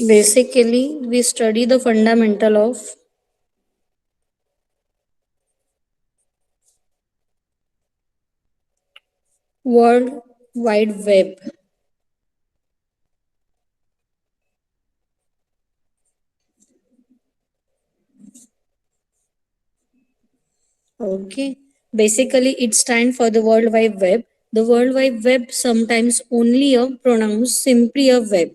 Basically, we study the fundamental of World Wide Web. Okay. Basically, it stands for the World Wide Web. The World Wide Web sometimes only pronounced simply a web.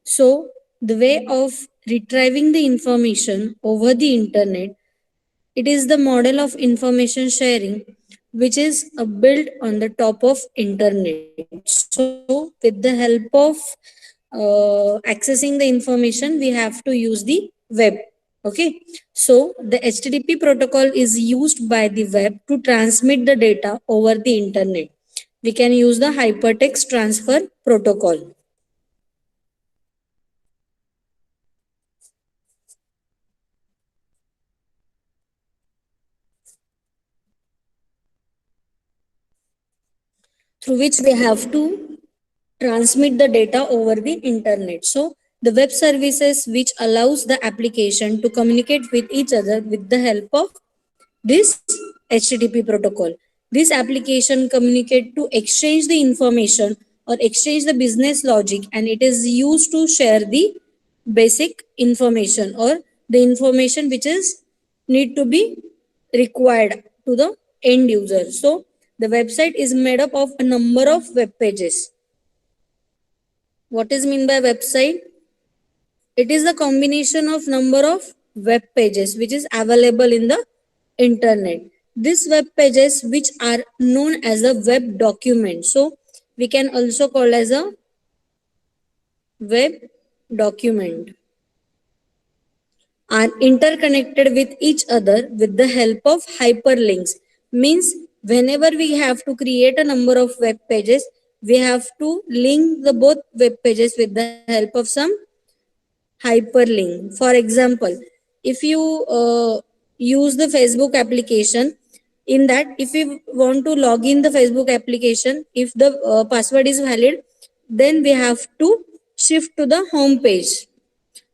So, the way of retrieving the information over the internet, it is the model of information sharing which is built on the top of internet. So, with the help of accessing the information, we have to use the web. Okay, so the HTTP protocol is used by the web to transmit the data over the internet. We can use the hypertext transfer protocol. Through which we have to transmit the data over the internet. So the web services which allows the application to communicate with each other with the help of this HTTP protocol. This application communicate to exchange the information or exchange the business logic, and it is used to share the basic information or the information which is need to be required to the end user. So the website is made up of a number of web pages. What is mean by website? It is the combination of number of web pages which is available in the internet. These web pages which are known as a web document. So we can also call as a web document, are interconnected with each other with the help of hyperlinks. Means whenever we have to create a number of web pages, we have to link the both web pages with the help of some hyperlink. For example, if you use the Facebook application, in that if we want to log in the Facebook application, if the password is valid, then we have to shift to the home page.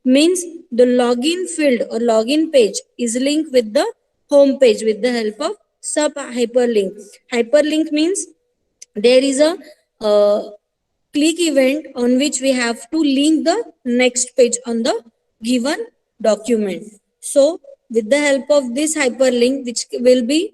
Means the login field or login page is linked with the home page with the help of sub hyperlink. Hyperlink means there is a uh, click event on which we have to link the next page on the given document. So with the help of this hyperlink, which will be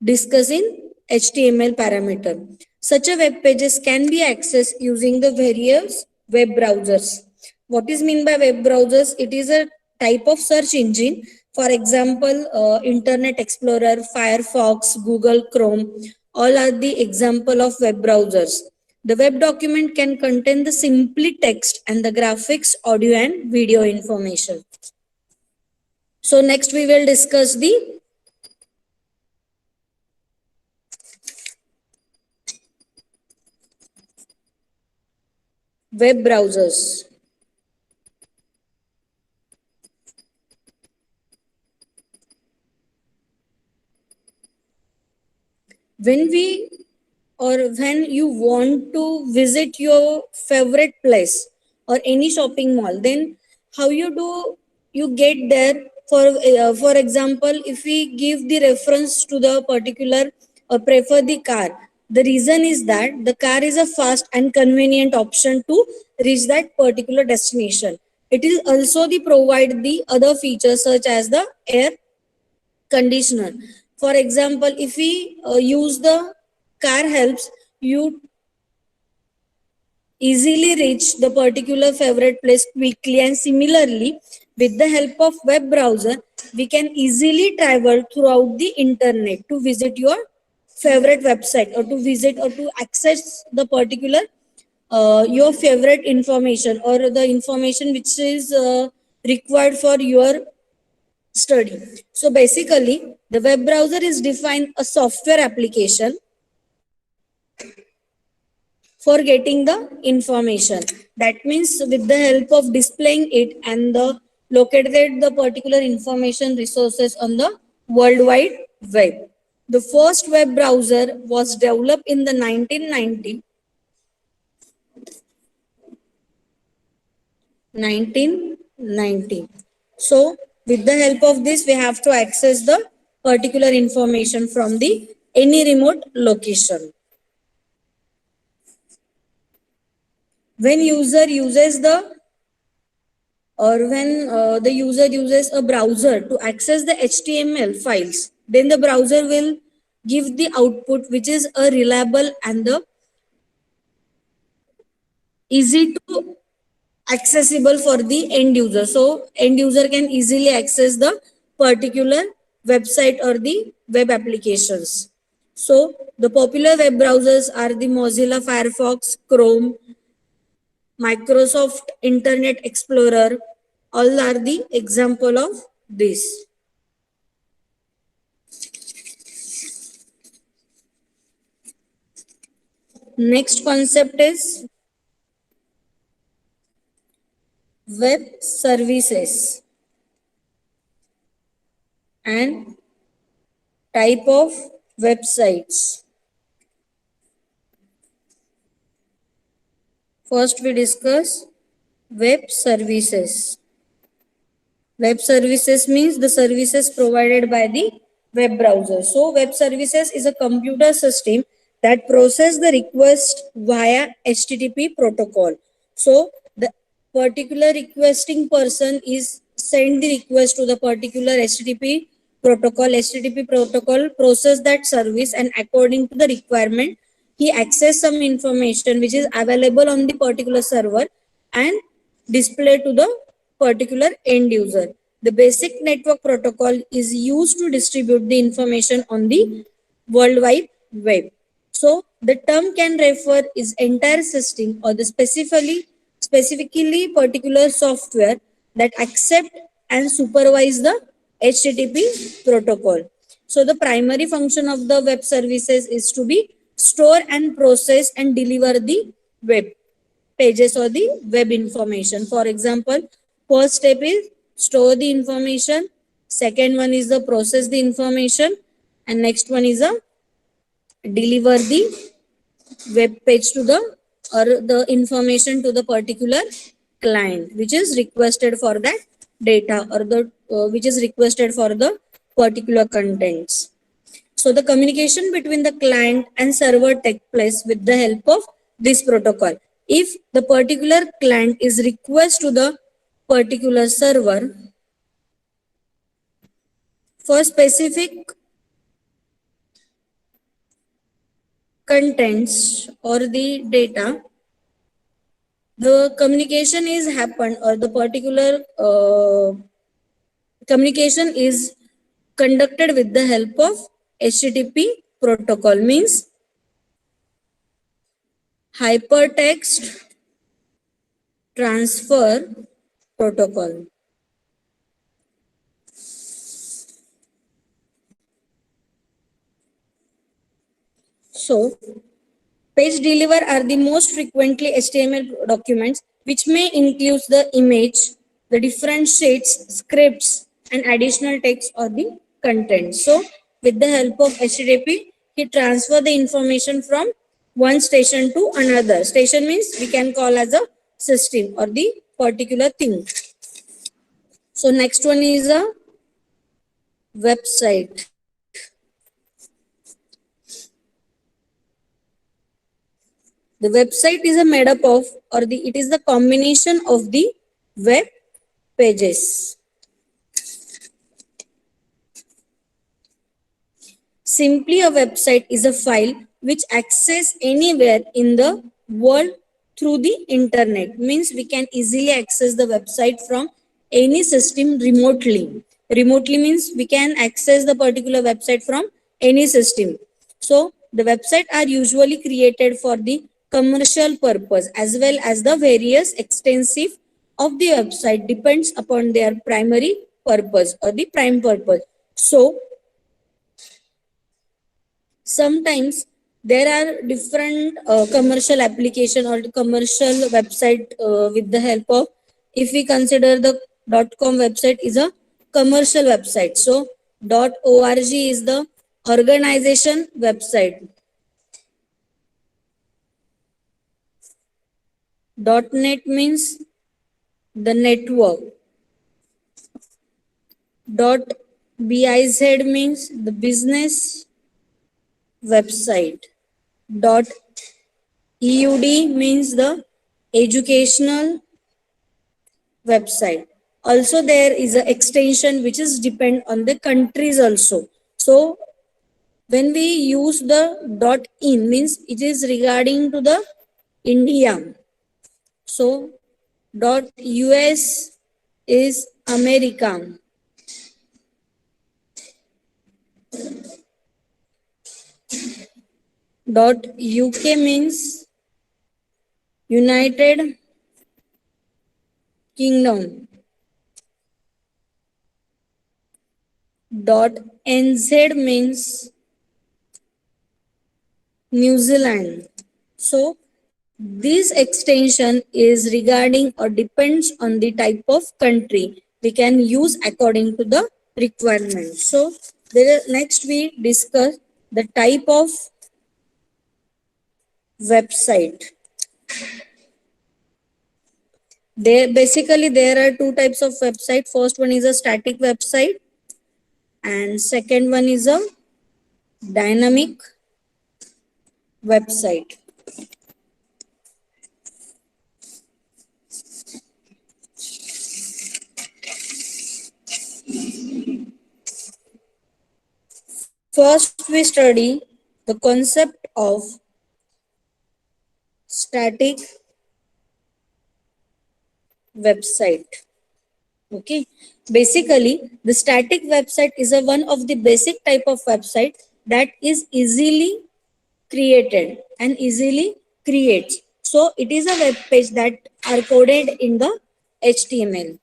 discussing HTML parameter, such a web pages can be accessed using the various web browsers. What is mean by web browsers? It is a type of search engine. For example, Internet Explorer, Firefox, Google Chrome, all are the example of web browsers. The web document can contain the simply text and the graphics, audio and video information. So next we will discuss the web browsers. When we or when you want to visit your favorite place or any shopping mall, then how you do you get there? For example, if we give the reference to the particular or prefer the car, the reason is that the car is a fast and convenient option to reach that particular destination. It is also the provide the other features such as the air conditioner. For example, if we use the car helps you easily reach the particular favorite place quickly, and similarly with the help of web browser we can easily travel throughout the internet to visit your favorite website or to visit or to access the particular your favorite information or the information which is required for your study. So basically, the web browser is defined a software application for getting the information. That means with the help of displaying it and the located the particular information resources on the World Wide Web. The first web browser was developed in the 1990 1990. So with the help of this, we have to access the particular information from the any remote location. When user uses the or when the user uses a browser to access the HTML files, then the browser will give the output which is a reliable and the easy to accessible for the end user. So end user can easily access the particular website or the web applications. So the popular web browsers are the Mozilla Firefox, Chrome, Microsoft Internet Explorer. All are the example of this. Next concept is web services and type of websites. First we discuss web services. Web services means the services provided by the web browser. So web services is a computer system that process the request via HTTP protocol. So the particular requesting person is send the request to the particular HTTP protocol. HTTP protocol process that service and according to the requirement, he access some information which is available on the particular server and display to the particular end user. The basic network protocol is used to distribute the information on the World Wide Web. So the term can refer is entire system or the specifically particular software that accept and supervise the HTTP protocol. So the primary function of the web services is to be store and process and deliver the web pages or the web information. For example, first step is store the information. Second one is the process the information. And next one is a deliver the web page to the or the information to the particular client which is requested for that data or the which is requested for the particular contents. So the communication between the client and server take place with the help of this protocol. If the particular client is request to the particular server for specific contents or the data, the communication is happened or the particular communication is conducted with the help of HTTP protocol, means hypertext transfer protocol. So page deliver are the most frequently HTML documents which may include the image, the different sheets, scripts, and additional text or the content. So with the help of HTTP, he transfer the information from one station to another. Station means we can call as a system or the particular thing. So next one is a website. The website is a made up of or it is the combination of the web pages. Simply a website is a file which access anywhere in the world through the internet. Means we can easily access the website from any system remotely. Remotely means we can access the particular website from any system. So the website are usually created for the commercial purpose as well as the various extensive of the website depends upon their primary purpose or the prime purpose. So sometimes there are different commercial application or commercial website with the help of, if we consider the .com website is a commercial website. So .org is the organization website. .net means the network. Dot biz means the business website. Dot eud means the educational website. Also there is an extension which is depend on the countries also. So when we use the dot in means it is regarding to the India. So dot us is America. Dot uk means United Kingdom. Dot nz means New Zealand. So this extension is regarding or depends on the type of country we can use according to the requirement. So next we discuss the type of website. There are two types of website. First one is a static website and second one is a dynamic website. First we study the concept of static website. Okay, basically the static website is a one of the basic type of website that is easily created and easily creates. So it is a web page that are coded in the HTML.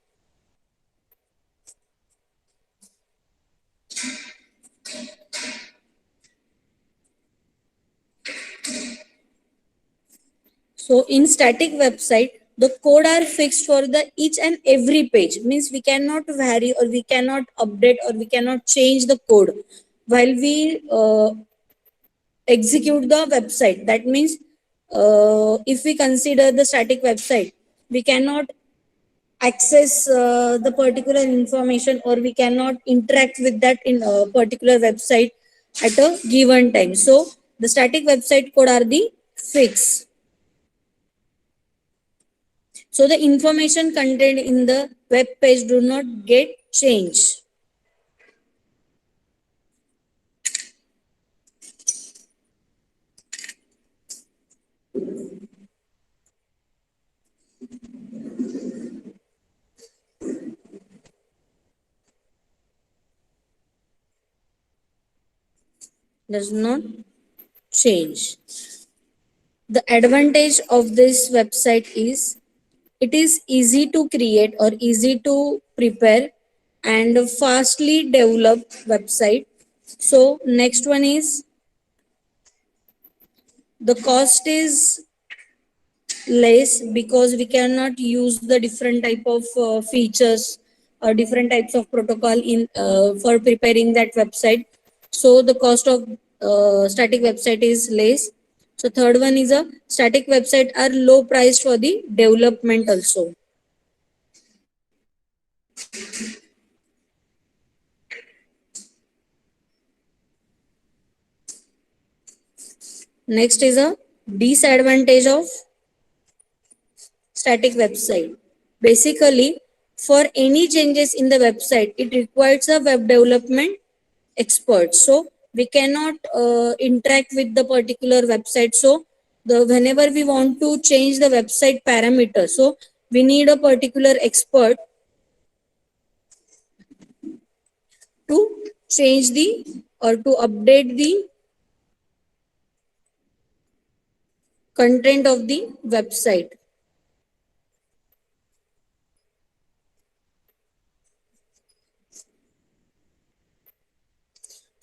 So in static website, the code are fixed for the each and every page. Means we cannot vary or we cannot update or we cannot change the code while we execute the website. That means if we consider the static website, we cannot access the particular information or we cannot interact with that in a particular website at a given time. So the static website code are the fixed. So the information contained in the web page do not get changed. Does not change. The advantage of this website is it is easy to create or easy to prepare and fastly developed website. So next one is the cost is less because we cannot use the different type of features or different types of protocol in for preparing that website. So the cost of static website is less. So third one is a static website are low price for the development also. Next is a disadvantage of static website. Basically, for any changes in the website, it requires a web development expert. So we cannot interact with the particular website. So the whenever we want to change the website parameter, so we need a particular expert to change the or to update the content of the website.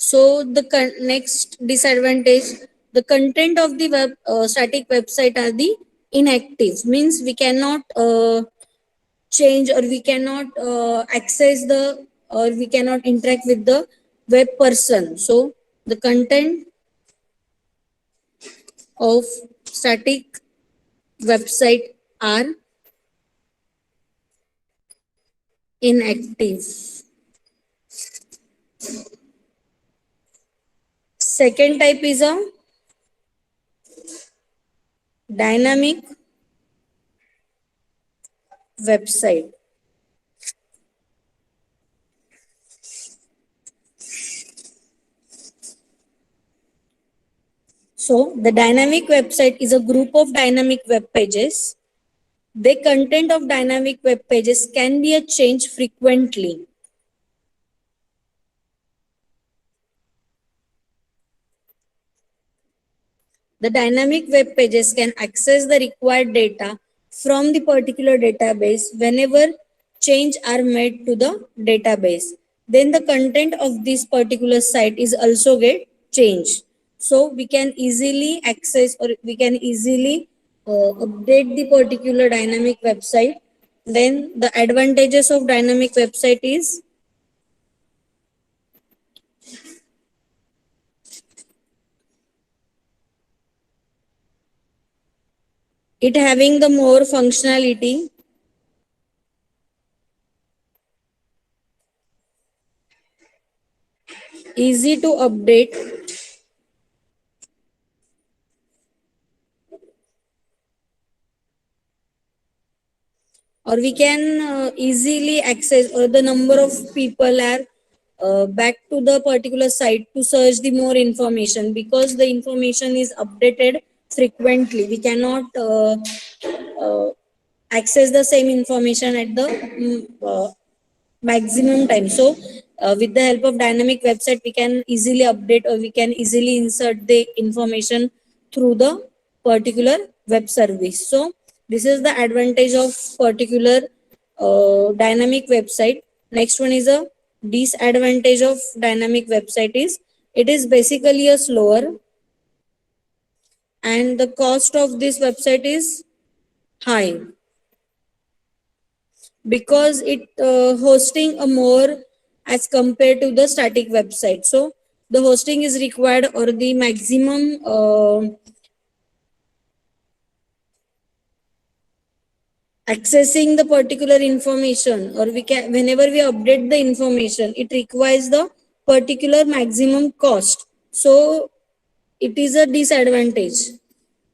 So the next disadvantage, the content of the static website are the inactive. Means we cannot change or we cannot access the or we cannot interact with the web person. So the content of static website are inactive. Second type is a dynamic website. So the dynamic website is a group of dynamic web pages. The content of dynamic web pages can be changed frequently. The dynamic web pages can access the required data from the particular database whenever change are made to the database. Then the content of this particular site is also get changed. So we can easily access or we can easily update the particular dynamic website. Then the advantages of dynamic website is it having the more functionality, easy to update, or we can easily access, or the number of people are back to the particular site to search the more information, because the information is updated frequently. We cannot uh, access the same information at the maximum time. So with the help of dynamic website, we can easily update or we can easily insert the information through the particular web service. So this is the advantage of particular dynamic website. Next one is a disadvantage of dynamic website is it is basically a slower, and the cost of this website is high because it hosting a more as compared to the static website. So the hosting is required, or the maximum accessing the particular information, or we can whenever we update the information, it requires the particular maximum cost. So it is a disadvantage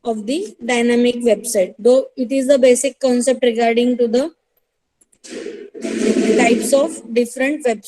of the dynamic website, though it is the basic concept regarding to the types of different websites.